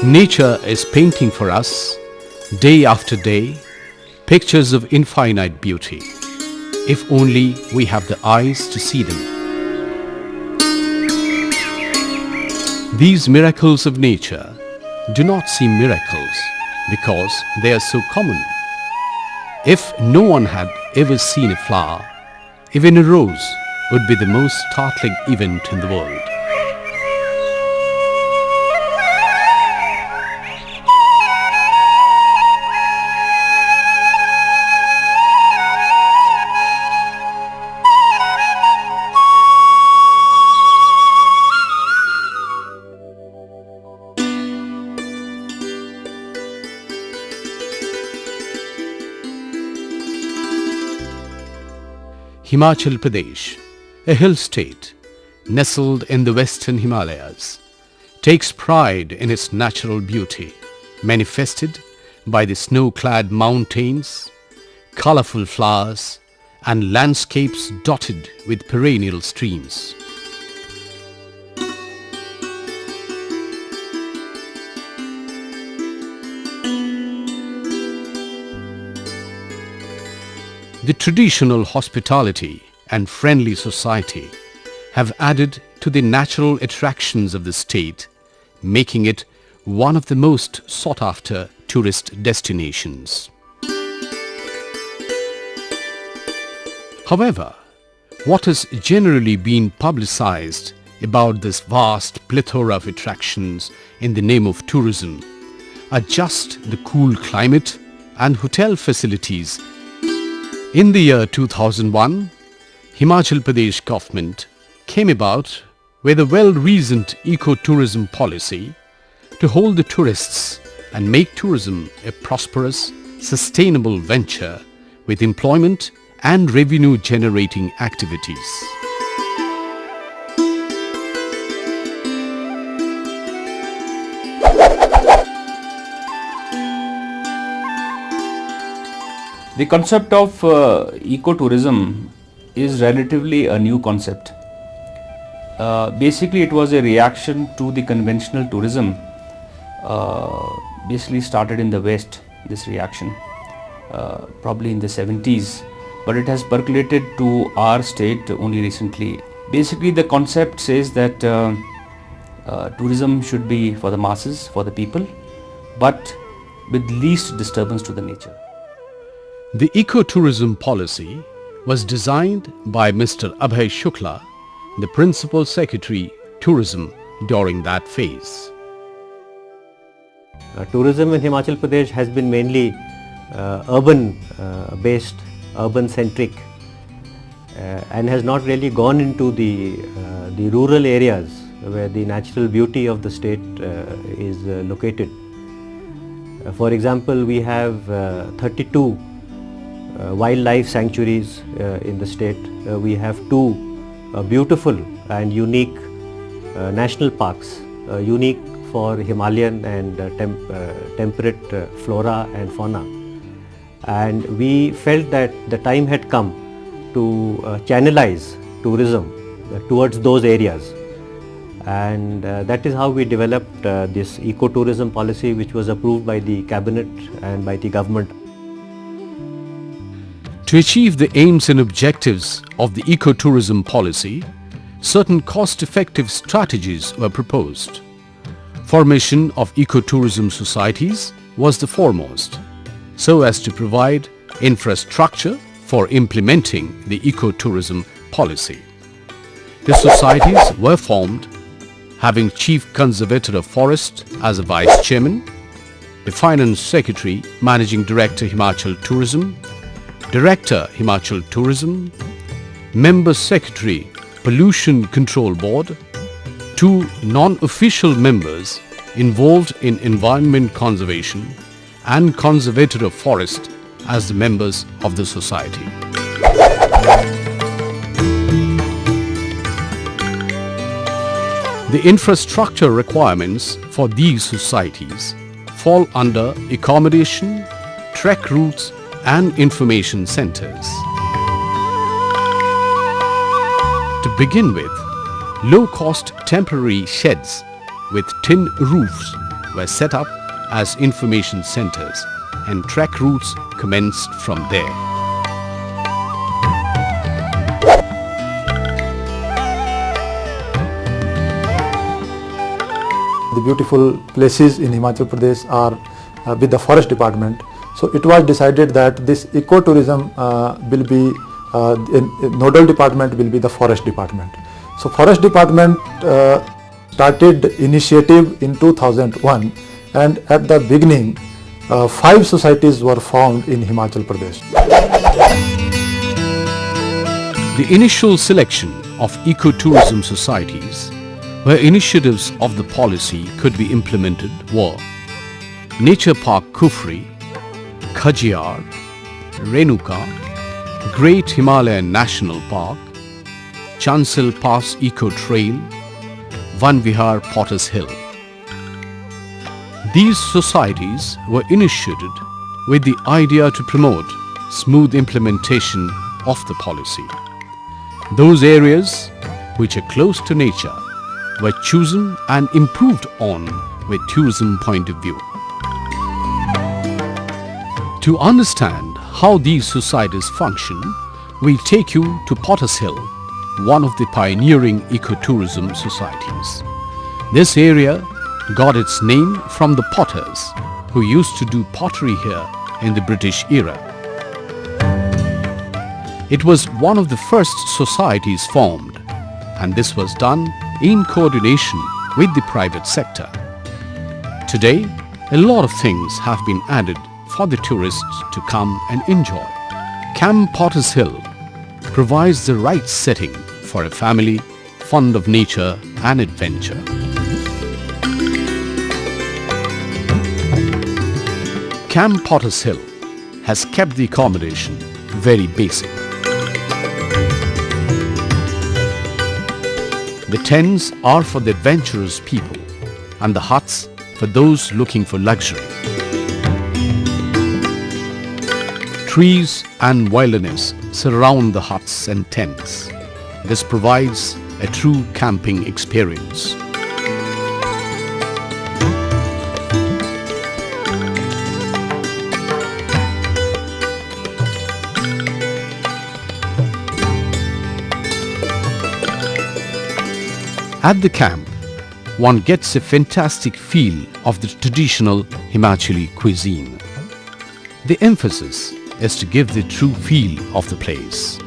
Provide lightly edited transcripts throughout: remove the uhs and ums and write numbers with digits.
Nature is painting for us, day after day, pictures of infinite beauty, if only we have the eyes to see them. These miracles of nature do not seem miracles because they are so common. If no one had ever seen a flower, even a rose would be the most startling event in the world. Himachal Pradesh, a hill state nestled in the western Himalayas, takes pride in its natural beauty, manifested by the snow-clad mountains, colorful flowers, and landscapes dotted with perennial streams. The traditional hospitality and friendly society have added to the natural attractions of the state, making it one of the most sought-after tourist destinations. However, what has generally been publicized about this vast plethora of attractions in the name of tourism are just the cool climate and hotel facilities. In the year 2001, Himachal Pradesh government came about with a well-reasoned eco-tourism policy to hold the tourists and make tourism a prosperous, sustainable venture with employment and revenue-generating activities. The concept of ecotourism is relatively a new concept. Basically, it was a reaction to the conventional tourism. Basically started in the West, this reaction, probably in the 70s, but it has percolated to our state only recently. Basically, the concept says that tourism should be for the masses, for the people, but with least disturbance to the nature. The ecotourism policy was designed by Mr. Abhay Shukla, the Principal Secretary, Tourism, during that phase. Tourism in Himachal Pradesh has been mainly urban based, urban centric, and has not really gone into the rural areas where the natural beauty of the state is located. For example, we have 32 wildlife sanctuaries in the state. We have 2 beautiful and unique national parks, unique for Himalayan and temperate flora and fauna. And we felt that the time had come to channelize tourism towards those areas. And that is how we developed this ecotourism policy, which was approved by the cabinet and by the government. To achieve the aims and objectives of the ecotourism policy, certain cost-effective strategies were proposed. Formation of ecotourism societies was the foremost, so as to provide infrastructure for implementing the ecotourism policy. The societies were formed having Chief Conservator of Forest as a Vice Chairman, the Finance Secretary, Managing Director Himachal Tourism, Director Himachal Tourism, Member Secretary Pollution Control Board, 2 non-official members involved in environment conservation and Conservator of Forest as the members of the society. The infrastructure requirements for these societies fall under accommodation, trek routes and information centers. To begin with, low-cost temporary sheds with tin roofs were set up as information centers and trek routes commenced from there. The beautiful places in Himachal Pradesh are with the forest department. So it was decided that this ecotourism will be a nodal department will be the forest department. So forest department started initiative in 2001, and at the beginning 5 societies were formed in Himachal Pradesh. The initial selection of ecotourism societies where initiatives of the policy could be implemented were Nature Park Kufri, Khajiyar, Renuka, Great Himalayan National Park, Chansel Pass Eco Trail, Van Vihar Potters Hill. These societies were initiated with the idea to promote smooth implementation of the policy. Those areas which are close to nature were chosen and improved on with tourism point of view. To understand how these societies function, we'll take you to Potters Hill, one of the pioneering ecotourism societies. This area got its name from the potters who used to do pottery here in the British era. It was one of the first societies formed, and this was done in coordination with the private sector. Today, a lot of things have been added for the tourists to come and enjoy. Camp Potters Hill provides the right setting for a family fond of nature and adventure. Camp Potters Hill has kept the accommodation very basic. The tents are for the adventurous people and the huts for those looking for luxury. Trees and wilderness surround the huts and tents. This provides a true camping experience. At the camp, one gets a fantastic feel of the traditional Himachali cuisine. The emphasis is to give the true feel of the place.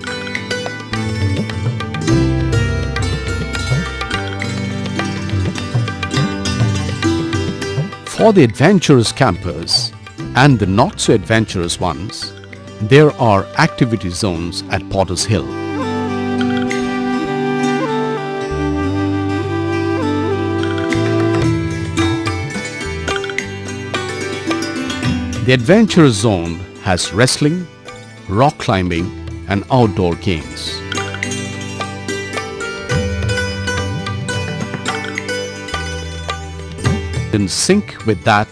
For the adventurous campers and the not so adventurous ones, there are activity zones at Potters Hill. The adventurous zone has wrestling, rock climbing and outdoor games. In sync with that,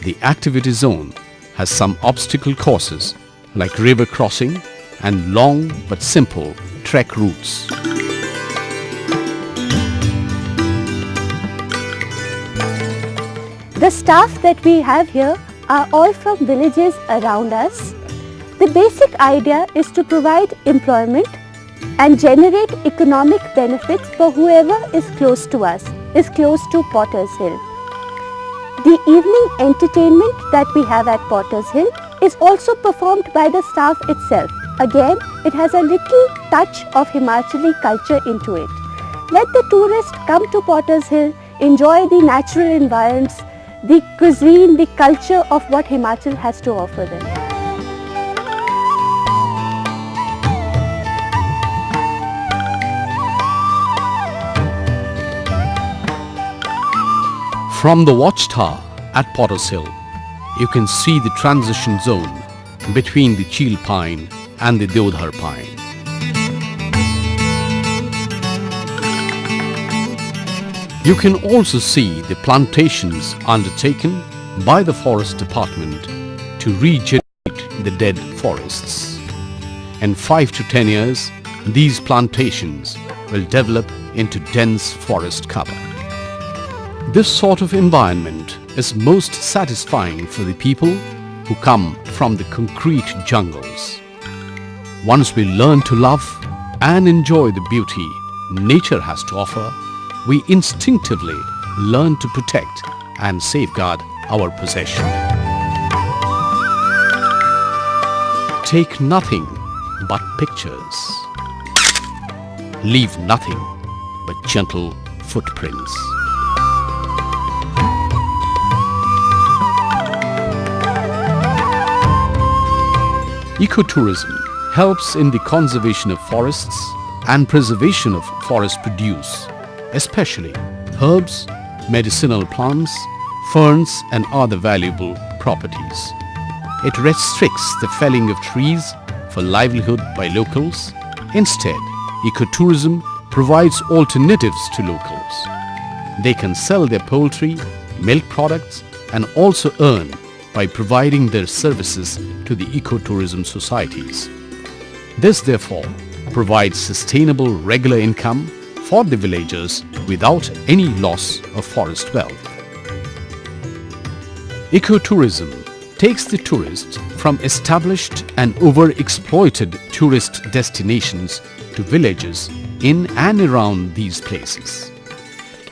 the activity zone has some obstacle courses like river crossing and long but simple trek routes. The staff that we have here are all from villages around us. The basic idea is to provide employment and generate economic benefits for whoever is close to us, is close to Potters Hill. The evening entertainment that we have at Potters Hill is also performed by the staff itself. Again, it has a little touch of Himachali culture into it. Let the tourist come to Potters Hill, enjoy the natural environs, the cuisine, the culture of what Himachal has to offer them. From the watchtower at Potters Hill, you can see the transition zone between the Cheel pine and the Deodhar pine. You can also see the plantations undertaken by the forest department to regenerate the dead forests. In 5 to 10 years, these plantations will develop into dense forest cover. This sort of environment is most satisfying for the people who come from the concrete jungles. Once we learn to love and enjoy the beauty nature has to offer, we instinctively learn to protect and safeguard our possession. Take nothing but pictures. Leave nothing but gentle footprints. Ecotourism helps in the conservation of forests and preservation of forest produce, especially herbs, medicinal plants, ferns and other valuable properties. It restricts the felling of trees for livelihood by locals. Instead, ecotourism provides alternatives to locals. They can sell their poultry, milk products and also earn by providing their services to the ecotourism societies. This therefore provides sustainable regular income for the villagers without any loss of forest wealth. Ecotourism takes the tourist from established and overexploited tourist destinations to villages in and around these places.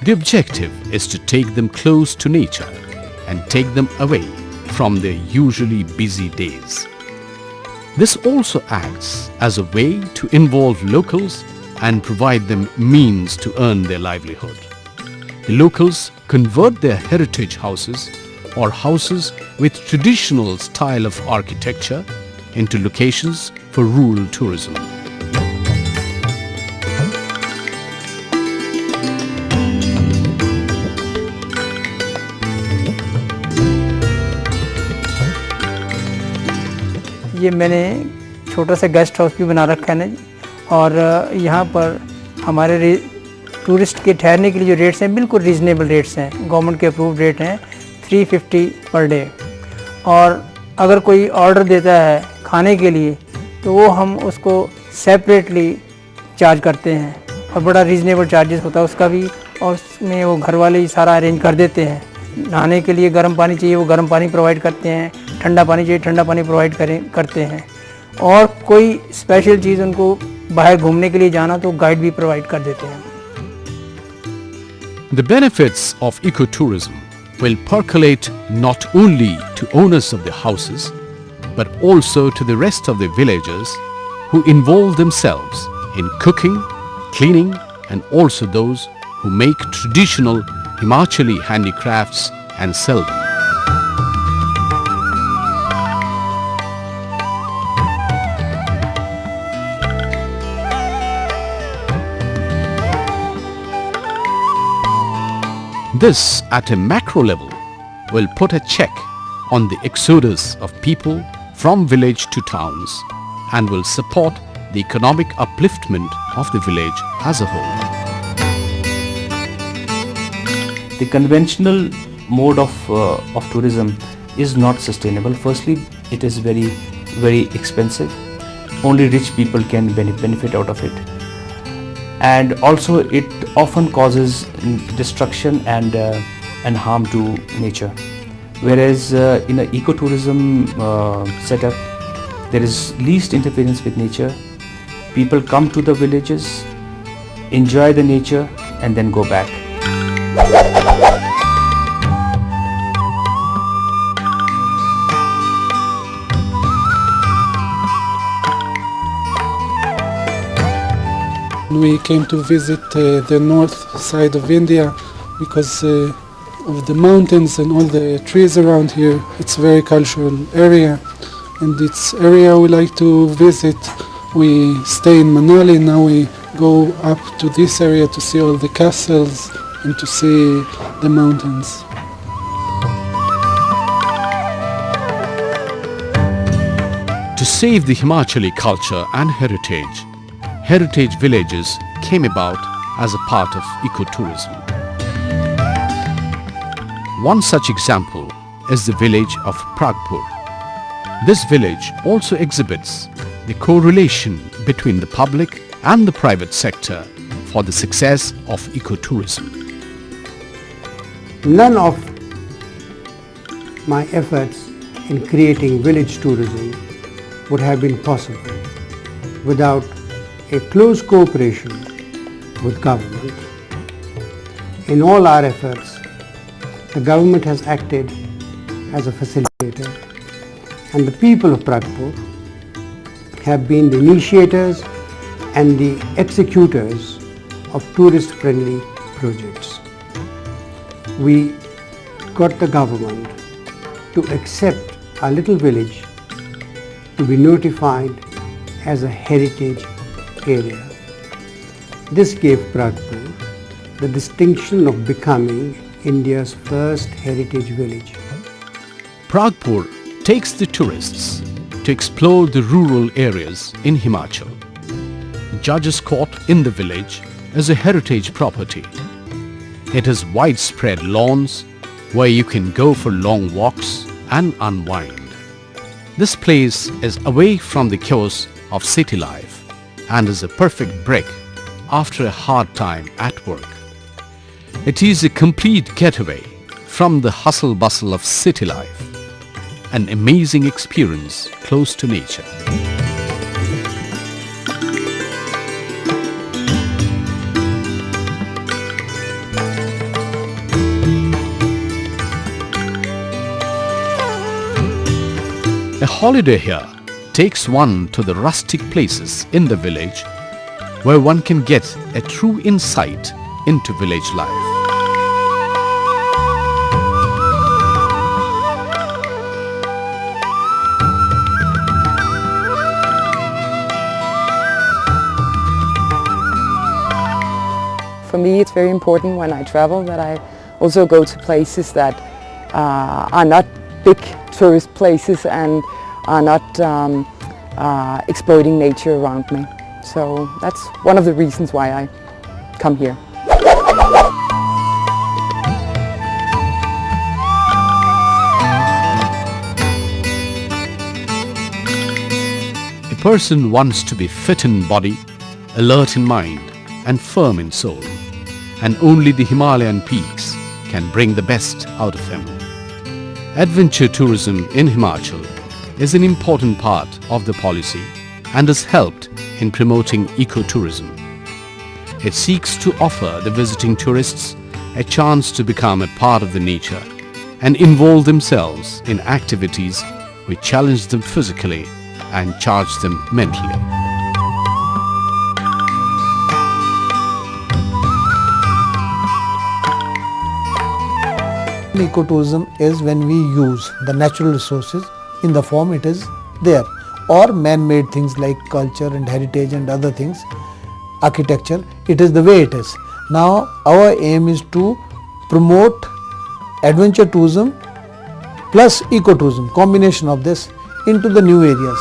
The objective is to take them close to nature and take them away from their usually busy days. This also acts as a way to involve locals and provide them means to earn their livelihood. The locals convert their heritage houses or houses with traditional style of architecture into locations for rural tourism. ये मैंने छोटा सा guest house भी बना रखा है ना जी, और यहाँ पर हमारे टूरिस्ट के ठहरने के लिए जो रेट्स हैं बिल्कुल रीज़नेबल रेट्स हैं, गवर्नमेंट के अप्रूव्ड रेट हैं 350 पर डे। और अगर कोई ऑर्डर देता है खाने के लिए तो वो हम उसको सेपरेटली चार्ज करते हैं और बड़ा रीज़नेबल चार्जेस होता है उसका भी, और उसमें वो घर वाले ही सारा अरेंज कर देते हैं। नहाने के लिए गर्म पानी चाहिए वो गर्म पानी प्रोवाइड करते हैं, ठंडा पानी चाहिए ठंडा पानी प्रोवाइड करते हैं, और कोई स्पेशल चीज़ उनको बाहर घूमने के लिए जाना तो गाइड भी प्रोवाइड कर देते हैं। The benefits of ecotourism will percolate not only to owners of the houses but also to the rest of the villagers who involve themselves in cooking, cleaning and also those who make traditional Himachali handicrafts and sell them. This, at a macro level, will put a check on the exodus of people from village to towns and will support the economic upliftment of the village as a whole. The conventional mode of tourism is not sustainable. Firstly, it is very expensive. Only rich people can benefit out of it. And also it often causes destruction and harm to nature. Whereas in an ecotourism setup, there is least interference with nature. People come to the villages, enjoy the nature and then go back. We came to visit the north side of India because of the mountains and all the trees around here. It's a very cultural area, and it's area we like to visit. We stay in Manali, now we go up to this area to see all the castles and to see the mountains. To save the Himachali culture and heritage villages came about as a part of ecotourism. One such example is the village of Pragpur. This village also exhibits the correlation between the public and the private sector for the success of ecotourism. None of my efforts in creating village tourism would have been possible without a close cooperation with government. In all our efforts, the government has acted as a facilitator, and the people of Pragpur have been the initiators and the executors of tourist-friendly projects. We got the government to accept our little village to be notified as a heritage area. This gave Pragpur the distinction of becoming India's first heritage village. Pragpur takes the tourists to explore the rural areas in Himachal. Judges Court in the village is a heritage property. It has widespread lawns where you can go for long walks and unwind. This place is away from the chaos of city life and is a perfect break after a hard time at work. It is a complete getaway from the hustle bustle of city life, an amazing experience close to nature. A holiday here takes one to the rustic places in the village where one can get a true insight into village life. For me, it's very important when I travel that I also go to places that are not big tourist places and are not exploiting nature around me. So that's one of the reasons why I come here. A person wants to be fit in body, alert in mind, and firm in soul, and only the Himalayan peaks can bring the best out of him. Adventure tourism in Himachal is an important part of the policy and has helped in promoting ecotourism. It seeks to offer the visiting tourists a chance to become a part of the nature and involve themselves in activities which challenge them physically and charge them mentally. Ecotourism is when we use the natural resources in the form it is there, or man-made things like culture and heritage and other things, architecture, it is the way it is. Now our aim is to promote adventure tourism plus ecotourism, combination of this into the new areas.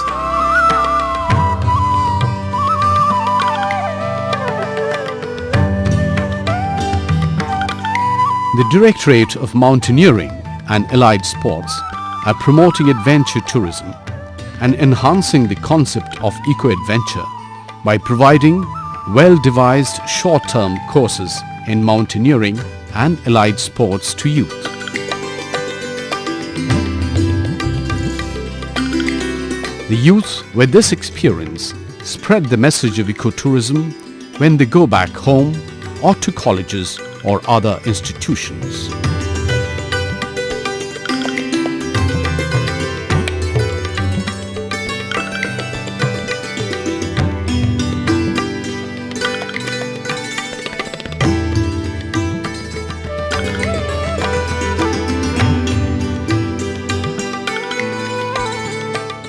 The Directorate of Mountaineering and Allied Sports are promoting adventure tourism and enhancing the concept of eco-adventure by providing well-devised short-term courses in mountaineering and allied sports to youth. The youth with this experience spread the message of ecotourism when they go back home or to colleges or other institutions.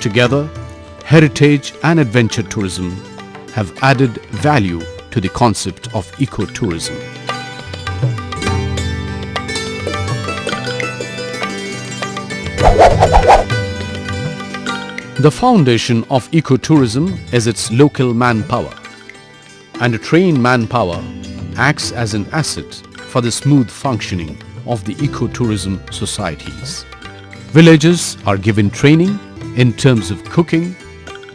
Together, heritage and adventure tourism have added value to the concept of ecotourism. The foundation of ecotourism is its local manpower, and a trained manpower acts as an asset for the smooth functioning of the ecotourism societies. Villagers are given training in terms of cooking,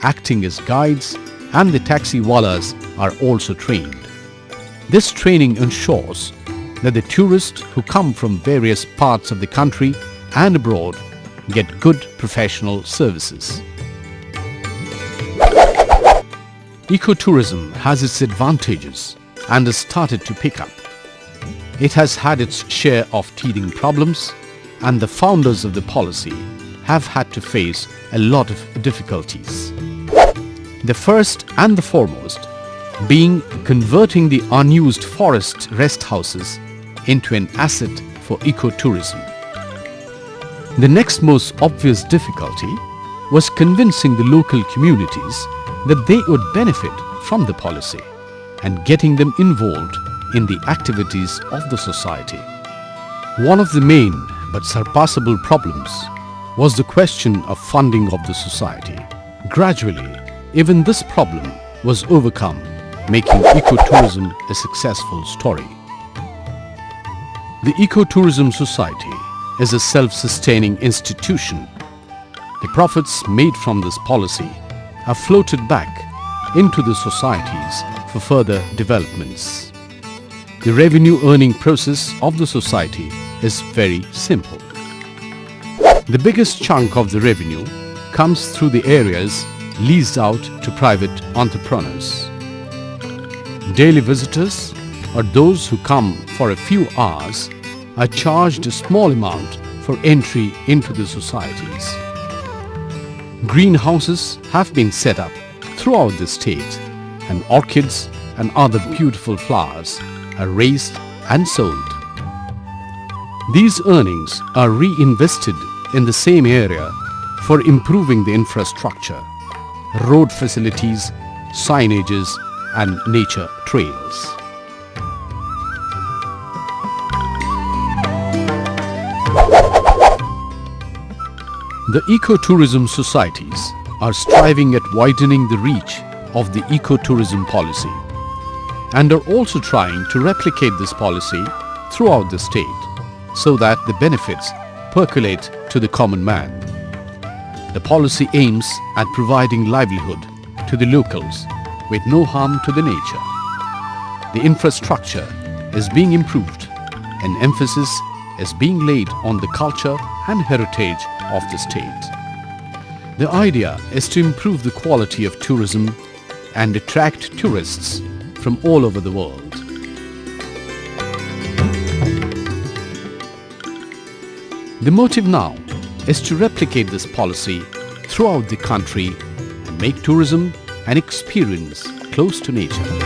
acting as guides, and the taxi-wallas are also trained. This training ensures that the tourists who come from various parts of the country and abroad get good professional services. Ecotourism has its advantages and has started to pick up. It has had its share of teething problems, and the founders of the policy have had to face a lot of difficulties. The first and the foremost being converting the unused forest rest houses into an asset for ecotourism. The next most obvious difficulty was convincing the local communities that they would benefit from the policy and getting them involved in the activities of the society. One of the main but surpassable problems was the question of funding of the society. Gradually, even this problem was overcome, making ecotourism a successful story. The Ecotourism Society is a self-sustaining institution. The profits made from this policy are floated back into the societies for further developments. The revenue earning process of the society is very simple. The biggest chunk of the revenue comes through the areas leased out to private entrepreneurs. Daily visitors, or those who come for a few hours, are charged a small amount for entry into the societies. Greenhouses have been set up throughout the state, and orchids and other beautiful flowers are raised and sold. These earnings are reinvested in the same area for improving the infrastructure, road facilities, signages and nature trails. The ecotourism societies are striving at widening the reach of the ecotourism policy and are also trying to replicate this policy throughout the state so that the benefits percolate to the common man. The policy aims at providing livelihood to the locals with no harm to the nature. The infrastructure is being improved and emphasis is being laid on the culture and heritage of the state. The idea is to improve the quality of tourism and attract tourists from all over the world. The motive now is to replicate this policy throughout the country and make tourism an experience close to nature.